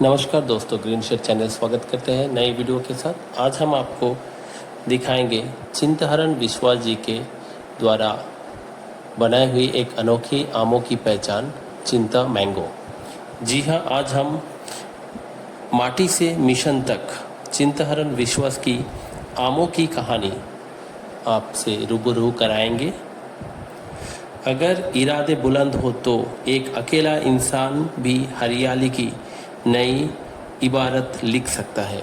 नमस्कार दोस्तों, green shade channel स्वागत करते हैं नई वीडियो के साथ। आज हम आपको दिखाएंगे चिंतहरण विश्वास जी के द्वारा बनाई हुई एक अनोखी आमों की पहचान चिंता मैंगो। जी हाँ, आज हम माटी से मिशन तक चिंतहरण विश्वास की आमों की कहानी आपसे रूबरू कराएंगे। अगर इरादे बुलंद हो तो एक अकेला इंसान भी हरियाली की नई इबारत लिख सकता है।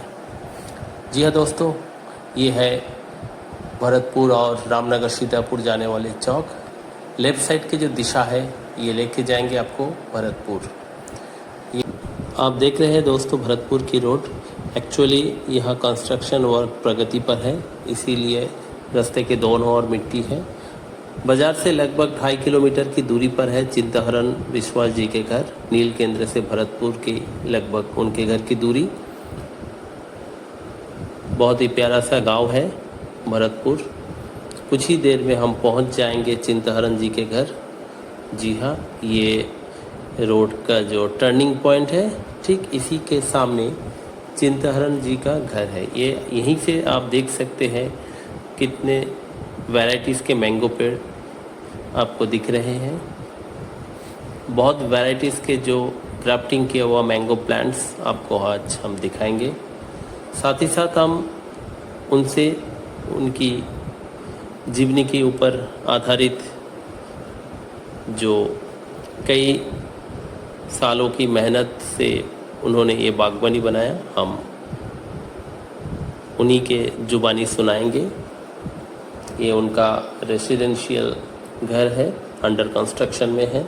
जी हाँ दोस्तों, ये है भरतपुर और रामनगर सीतापुर जाने वाले चौक। लेफ़्ट साइड की जो दिशा है ये लेके जाएंगे आपको भरतपुर। ये आप देख रहे हैं दोस्तों भरतपुर की रोड। एक्चुअली यहाँ कंस्ट्रक्शन वर्क प्रगति पर है, इसीलिए रास्ते के दोनों ओर मिट्टी है। बाजार से लगभग 2.5 किलोमीटर की दूरी पर है चिंतहरण विश्वास जी के घर। नील केंद्र से भरतपुर के लगभग उनके घर की दूरी। बहुत ही प्यारा सा गांव है भरतपुर। कुछ ही देर में हम पहुंच जाएंगे चिंतहरण जी के घर। जी हाँ, ये रोड का जो टर्निंग पॉइंट है ठीक इसी के सामने चिंतहरण जी का घर है। ये यहीं से आप देख सकते हैं कितने वैरायटीज़ के मैंगो पेड़ आपको दिख रहे हैं। बहुत वैरायटीज़ के जो ग्राफ्टिंग किया हुआ मैंगो प्लांट्स आपको आज हम दिखाएंगे। साथ ही साथ हम उनसे उनकी जीवनी के ऊपर आधारित जो कई सालों की मेहनत से उन्होंने ये बागवानी बनाया, हम उन्हीं के जुबानी सुनाएंगे। ये उनका रेसिडेंशियल घर है, अंडर कंस्ट्रक्शन में है।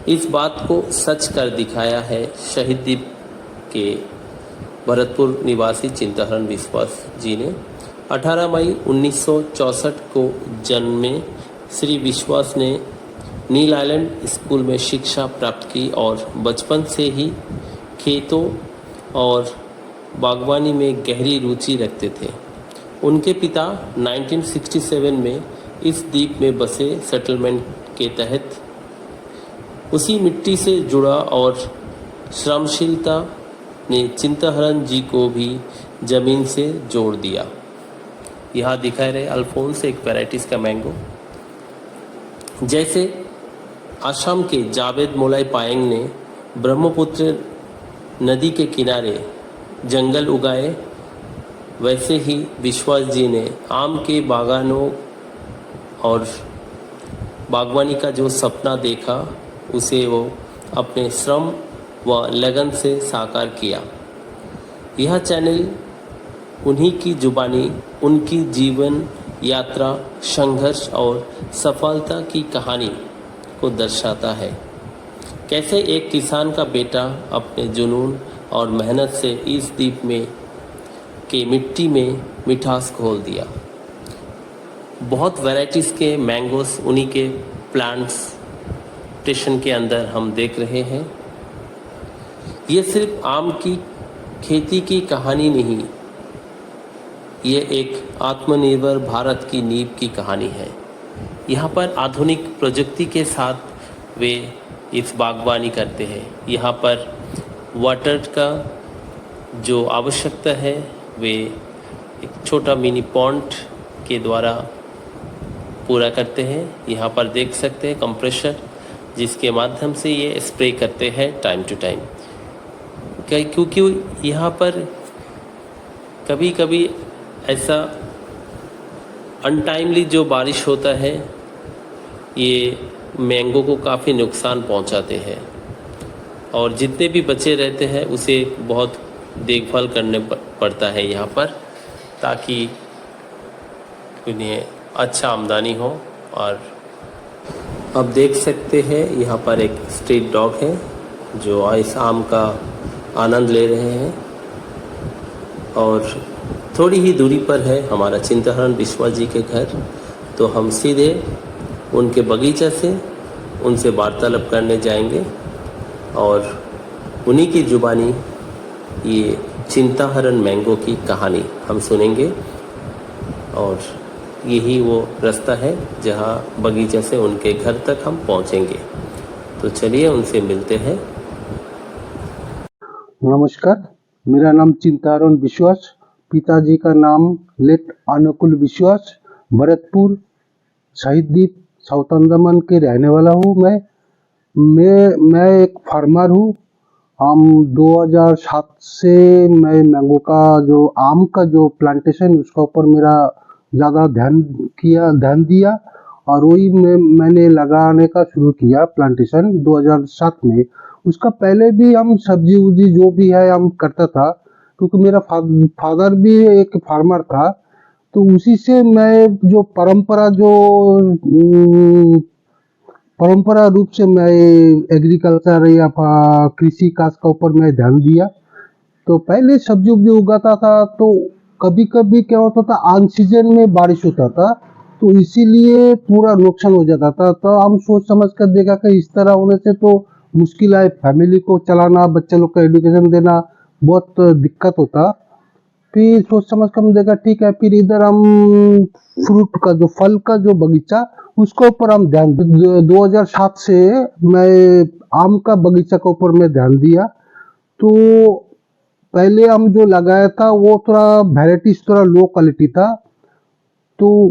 इस बात को सच कर दिखाया है शहीद द्वीप के भरतपुर निवासी चिंतहरण विश्वास जी ने। 18 मई 1964 को जन्मे श्री विश्वास ने नील आइलैंड स्कूल में शिक्षा प्राप्त की और बचपन से ही खेतों और बागवानी में गहरी रुचि रखते थे। उनके पिता 1967 में इस द्वीप में बसे सेटलमेंट के तहत उसी मिट्टी से जुड़ा और श्रमशीलता ने चिंतहरण जी को भी ज़मीन से जोड़ दिया। यहाँ दिखा रहे अल्फोंस एक वैराइटीज़ का मैंगो। जैसे असम के जावेद मोलाई पायेंग ने ब्रह्मपुत्र नदी के किनारे जंगल उगाए, वैसे ही विश्वास जी ने आम के बागानों और बागवानी का जो सपना देखा उसे वो अपने श्रम व लगन से साकार किया। यह चैनल उन्हीं की जुबानी उनकी जीवन यात्रा, संघर्ष और सफलता की कहानी को दर्शाता है। कैसे एक किसान का बेटा अपने जुनून और मेहनत से इस द्वीप में के मिट्टी में मिठास घोल दिया। बहुत वैरायटीज़ के मैंगोस उन्हीं के प्लांट्स स्टेशन के अंदर हम देख रहे हैं। ये सिर्फ आम की खेती की कहानी नहीं, ये एक आत्मनिर्भर भारत की नींव की कहानी है। यहाँ पर आधुनिक प्रजुक्ति के साथ वे इस बागवानी करते हैं। यहाँ पर वाटर का जो आवश्यकता है वे एक छोटा मिनी पॉन्ड के द्वारा पूरा करते हैं। यहाँ पर देख सकते हैं कंप्रेशर, जिसके माध्यम से ये स्प्रे करते हैं टाइम टू टाइम। क्योंकि यहाँ पर कभी कभी ऐसा अनटाइमली जो बारिश होता है ये मैंगो को काफ़ी नुकसान पहुँचाते हैं और जितने भी बच्चे रहते हैं उसे बहुत देखभाल करने पड़ता है यहाँ पर, ताकि उन्हें अच्छा आमदनी हो। और अब देख सकते हैं यहाँ पर एक स्ट्रीट डॉग है जो इस आम का आनंद ले रहे हैं। और थोड़ी ही दूरी पर है हमारा चिंतहरण विश्वास जी के घर, तो हम सीधे उनके बगीचे से उनसे वार्तालाप करने जाएंगे और उन्हीं की जुबानी ये चिंतहरण मैंगो की कहानी हम सुनेंगे। और यही वो रास्ता है जहाँ बगीचे से उनके घर तक हम पहुँचेंगे। तो चलिए उनसे मिलते हैं। नमस्कार, मेरा नाम चिंतारण विश्वास, पिताजी का नाम लेट अनुकूल विश्वास, भरतपुर शहीद द्वीप साउथ अंडमान के रहने वाला हूँ। मैं एक फार्मर हूँ। हम 2007 से मैं मैंगो का जो आम का जो प्लांटेशन उसका ऊपर मेरा ज़्यादा ध्यान दिया और वही मैंने लगाने का शुरू किया प्लांटेशन 2007 में। उसका पहले भी हम सब्जी उब्जी जो भी है हम करता था, क्योंकि मेरा फादर भी एक फार्मर था। तो उसी से मैं जो परंपरा रूप से मैं एग्रीकल्चर या कृषि काज का ऊपर मैं ध्यान दिया। तो पहले सब्जी उब्जी उगाता था, तो कभी कभी क्या होता था अन सीजन में बारिश होता था, तो इसीलिए पूरा नुकसान हो जाता था। तो हम सोच समझ कर देखा कि इस तरह होने से तो मुश्किल है, फैमिली को चलाना, बच्चे लोग को एजुकेशन देना बहुत दिक्कत होता। फिर सोच समझ कर हम देखा ठीक है, फिर इधर हम फ्रूट का जो फल का जो बगीचा उसके ऊपर हम ध्यान 2007 से मैं आम का बगीचा के ऊपर मैं ध्यान दिया। तो पहले हम जो लगाया था वो थोड़ा वेराइटीज थोड़ा लो क्वालिटी था, तो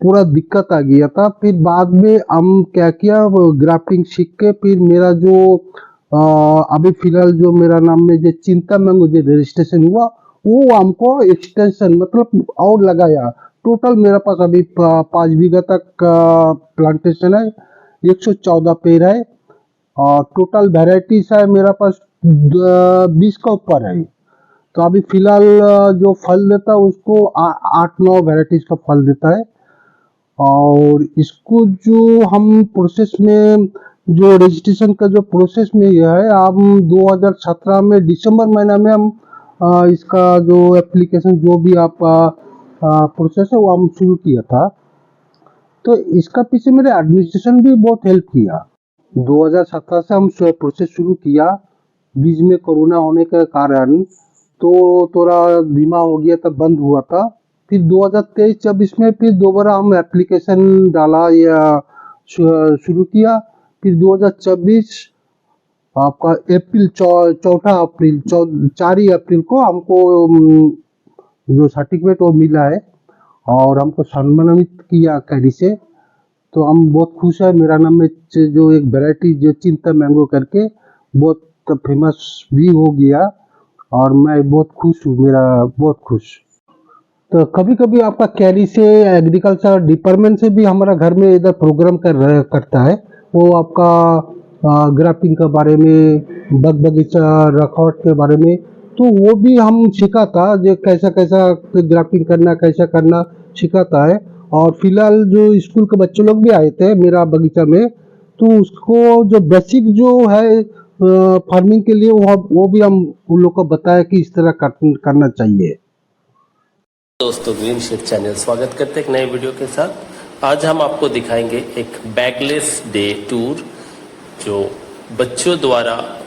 पूरा दिक्कत आ गया था। फिर बाद में हम क्या किया, ग्राफ्टिंग सीख के फिर मेरा जो अभी फिलहाल जो मेरा नाम में जो चिंता मैंगो जो रजिस्ट्रेशन हुआ वो हमको एक्सटेंशन मतलब और लगाया। टोटल मेरे पास अभी 5 बीघा तक प्लांटेशन है, 114 पेड़ है और टोटल वेराइटीज है मेरा पास 20 का ऊपर है। तो अभी फिलहाल जो फल देता है उसको 8-9 वेराइटीज का फल देता है। और इसको जो हम प्रोसेस में जो रजिस्ट्रेशन का जो प्रोसेस में यह है, हम 2017 में दिसंबर महीना में हम इसका जो एप्लीकेशन जो भी आप प्रोसेस है वो हम शुरू किया था। तो इसका पीछे मेरे एडमिनिस्ट्रेशन भी बहुत हेल्प किया। 2017 से हम प्रोसेस शुरू किया, बीच में कोरोना होने के कारण तो थोड़ा धीमा हो गया था, बंद हुआ था। फिर 2023-24 में फिर दोबारा हम एप्लीकेशन डाला या शुरू किया। फिर 2024 आपका अप्रैल 4 अप्रैल को हमको जो सर्टिफिकेट वो मिला है और हमको सम्मानित किया कैरी से। तो हम बहुत खुश है। मेरा नाम में जो एक वैरायटी जो चिंता मैंगो करके बहुत फेमस भी हो गया और मैं बहुत खुश हूँ, मेरा बहुत खुश। तो कभी कभी आपका कैरी से एग्रीकल्चर डिपार्टमेंट से भी हमारा घर में इधर प्रोग्राम करता है। वो आपका ग्राफ्टिंग के बारे में, बगीचा रखवाट के बारे में, तो वो भी हम सीखा था जो कैसा कैसा ग्राफ्टिंग करना, कैसा करना सिखाता है। और फिलहाल जो स्कूल के बच्चे लोग भी आए थे मेरा बगीचा में, तो उसको जो बेसिक जो है फार्मिंग के लिए वो भी हम उन लोग को बताया कि इस तरह करना चाहिए। दोस्तों, ग्रीन शिफ्ट चैनल स्वागत करते हैं एक नए वीडियो के साथ। आज हम आपको दिखाएंगे एक बैगलेस डे टूर, जो बच्चों द्वारा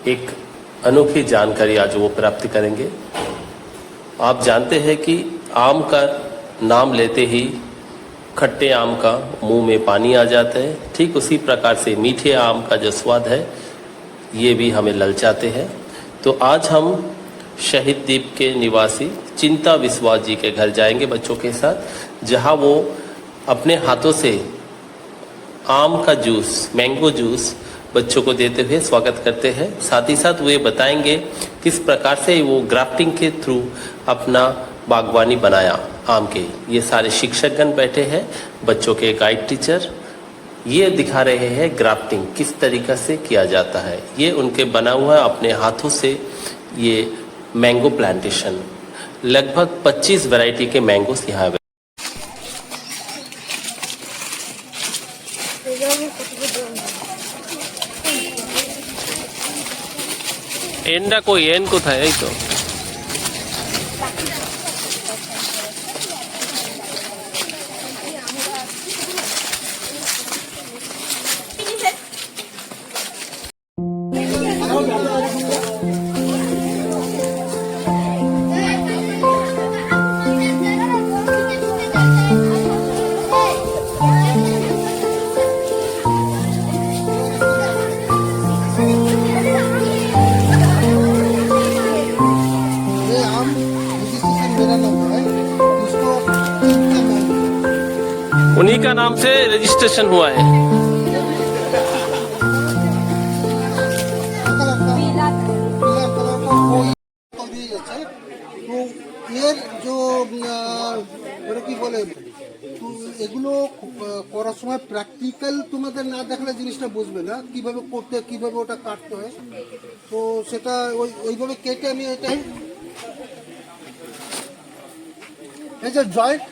एक अनोखी जानकारी आज वो प्राप्त करेंगे। आप जानते हैं कि आम का नाम लेते ही खट्टे आम का मुंह में पानी आ जाता है, ठीक उसी प्रकार से मीठे आम का जो स्वाद है ये भी हमें ललचाते हैं। तो आज हम शहीद द्वीप के निवासी चिंता विश्वास जी के घर जाएंगे बच्चों के साथ, जहां वो अपने हाथों से आम का जूस, मैंगो जूस बच्चों को देते हुए स्वागत करते हैं। साथ ही साथ वो ये बताएंगे किस प्रकार से वो ग्राफ्टिंग के थ्रू अपना बागवानी बनाया आम के। ये सारे शिक्षकगण बैठे हैं, बच्चों के गाइड टीचर, ये दिखा रहे हैं ग्राफ्टिंग किस तरीक़ा से किया जाता है। ये उनके बना हुआ अपने हाथों से ये मैंगो प्लांटेशन, लगभग 25 वैरायटी के मैंगोस यहाँ है। एंडा कोई एन को था यही तो। का नाम से रजिस्ट्रेशन हुआ है। তো এর কি বলে তো এগুলো করার সময় প্র্যাকটিক্যাল তোমাদের না দেখলে জিনিসটা বুঝবে না কিভাবে করতে কিভাবে ওটা কাটতে হয়। তো সেটা ওইভাবে কেটে আমি এটাই এই যে জয়েন্ট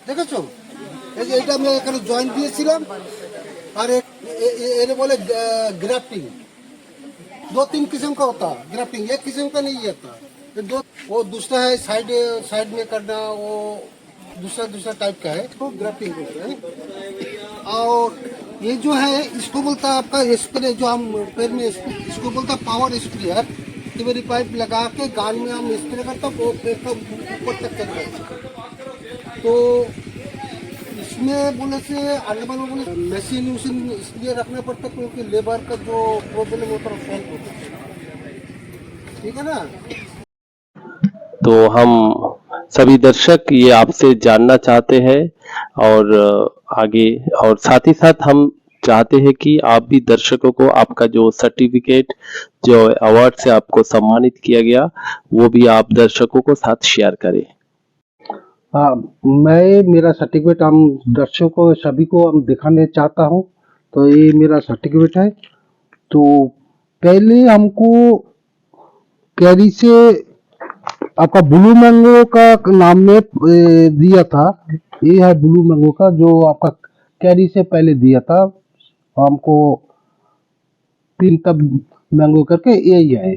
দেখেছো, এই যে এটা আমি এখানে জয়েন্ট দিয়েছিলাম। और ये बोले ग्राफ्टिंग 2-3 किस्म का होता है। ग्राफ्टिंग एक किस्म का नहीं आता, ये दो वो दूसरा है साइड में करना, वो दूसरा टाइप का है, तो ग्राफ्टिंग बोलते हैं। और ये जो है इसको बोलता है आपका स्प्रे, जो हम पैर में इसको बोलता है पावर स्प्रेयर। मेरी पाइप लगा के गान में हम स्प्रे करता वो पैर का ऊपर तक चल जाता। तो इसमें बोले से आने वाले बोले मशीन इसलिए रखना पड़ता क्योंकि लेबर का जो प्रॉब्लम होता है सॉल्व होता है, ठीक है ना। तो हम सभी दर्शक ये आपसे जानना चाहते हैं और आगे, और साथ ही साथ हम चाहते हैं कि आप भी दर्शकों को आपका जो सर्टिफिकेट, जो अवार्ड से आपको सम्मानित किया गया, वो भी आप दर्शकों को साथ शेयर करें। हाँ, मैं मेरा सर्टिफिकेट हम दर्शकों सभी को हम दिखाने चाहता हूँ। तो ये मेरा सर्टिफिकेट है। तो पहले हमको कैरी से आपका ब्लू मैंगो का नाम में दिया था। ये है ब्लू मैंगो का जो आपका कैरी से पहले दिया था हमको, पिन तब मैंगो करके यही है।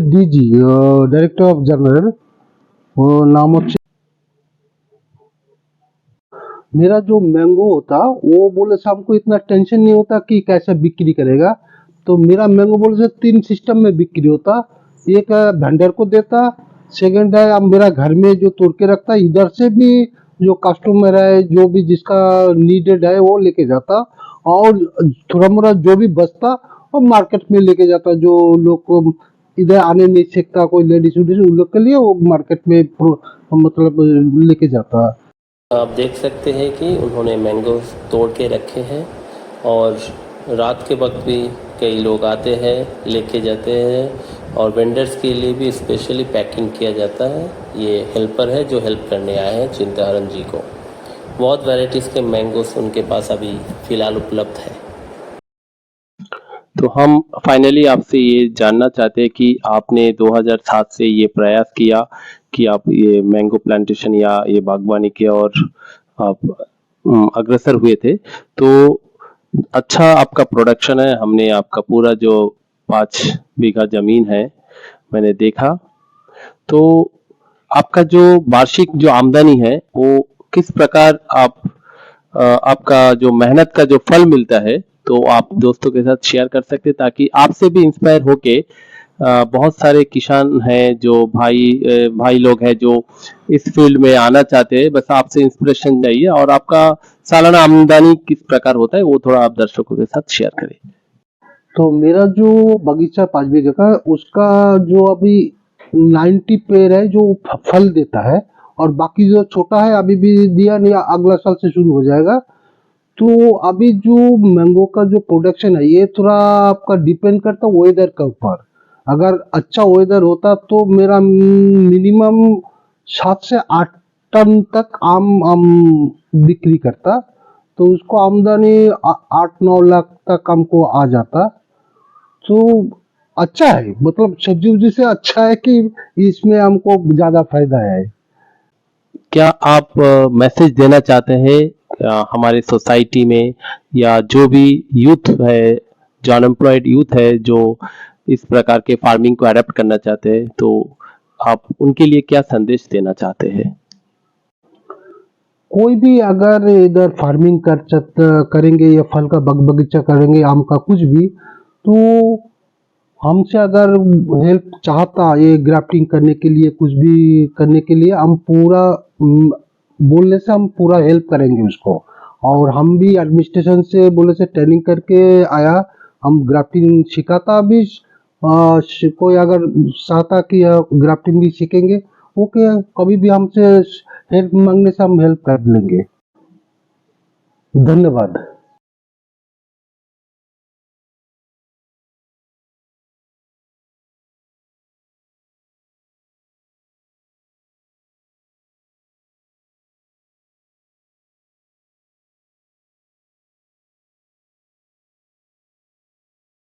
ডিজি ডাইরেক্টর অফ জেনারেল वो नाम होता। मेरा जो मैंगो होता वो बोले से हमको इतना टेंशन नहीं होता कि कैसे बिक्री करेगा। तो मेरा मैंगो बोले से 3 सिस्टम में बिक्री होता। एक वेंडर को देता, सेकंड है अब मेरा घर में जो तोड़ के रखता, इधर से भी जो कस्टमर है जो भी जिसका नीडेड है वो लेके जाता, और थोड़ा मोड़ा जो भी बचता वो मार्केट में लेके जाता। जो लोग को इधर आने नहीं सकता, कोई लेडीज उन लोग के लिए वो मार्केट में मतलब लेके जाता। आप देख सकते हैं कि उन्होंने मैंगो तोड़ के रखे हैं और रात के वक्त भी कई लोग आते हैं, लेके जाते हैं, और वेंडर्स के लिए भी स्पेशली पैकिंग किया जाता है। ये हेल्पर है जो हेल्प करने आए हैं चिंताहरण जी को। बहुत वैरायटीज़ के मैंगोस उनके पास अभी फ़िलहाल उपलब्ध है। तो हम फाइनली आपसे ये जानना चाहते हैं कि आपने 2007 से ये प्रयास किया कि आप ये मैंगो प्लांटेशन या ये बागवानी के और आप अग्रसर हुए थे। तो अच्छा आपका प्रोडक्शन है, हमने आपका पूरा जो 5 बीघा जमीन है मैंने देखा। तो आपका जो वार्षिक जो आमदनी है वो किस प्रकार आपका जो मेहनत का जो फल मिलता है, तो आप दोस्तों के साथ शेयर कर सकते हैं ताकि आपसे भी इंस्पायर होके बहुत सारे किसान हैं जो भाई लोग हैं जो इस फील्ड में आना चाहते हैं। बस आपसे इंस्पिरेशन चाहिए, और आपका सालाना आमदनी किस प्रकार होता है वो थोड़ा आप दर्शकों के साथ शेयर करें। तो मेरा जो बगीचा 5 बीघे का उसका जो अभी 90 पेड़ है जो फल देता है, और बाकी जो छोटा है अभी भी दिया नहीं, अगला साल से शुरू हो जाएगा। तो अभी जो मैंगो का जो प्रोडक्शन है ये थोड़ा आपका डिपेंड करता है वेदर के ऊपर। अगर अच्छा वेदर होता तो मेरा मिनिमम 7 से 8 टन तक आम बिक्री करता, तो उसको आमदनी 8-9 लाख तक हमको आ जाता। तो अच्छा है, मतलब सब्जी से अच्छा है कि इसमें हमको ज्यादा फायदा है। क्या आप मैसेज देना चाहते हैं हमारे सोसाइटी में, या जो भी यूथ है, जो अनएम्प्लॉयड यूथ है जो इस प्रकार के फार्मिंग को अडेप्ट करना चाहते हैं, तो आप उनके लिए क्या संदेश देना चाहते हैं? कोई भी अगर इधर फार्मिंग करेंगे या फल का बगीचा करेंगे, आम का कुछ भी, तो हमसे अगर हेल्प चाहता ये ग्राफ्टिंग करने के लिए कुछ भी करने के लिए हम पूरा बोलने से हम पूरा हेल्प करेंगे उसको। और हम भी एडमिनिस्ट्रेशन से बोले से ट्रेनिंग करके आया, हम ग्राफ्टिंग सिखाता भी। कोई अगर चाहता कि ग्राफ्टिंग भी सीखेंगे, ओके, कभी भी हमसे हेल्प मांगने से हम हेल्प कर लेंगे। धन्यवाद।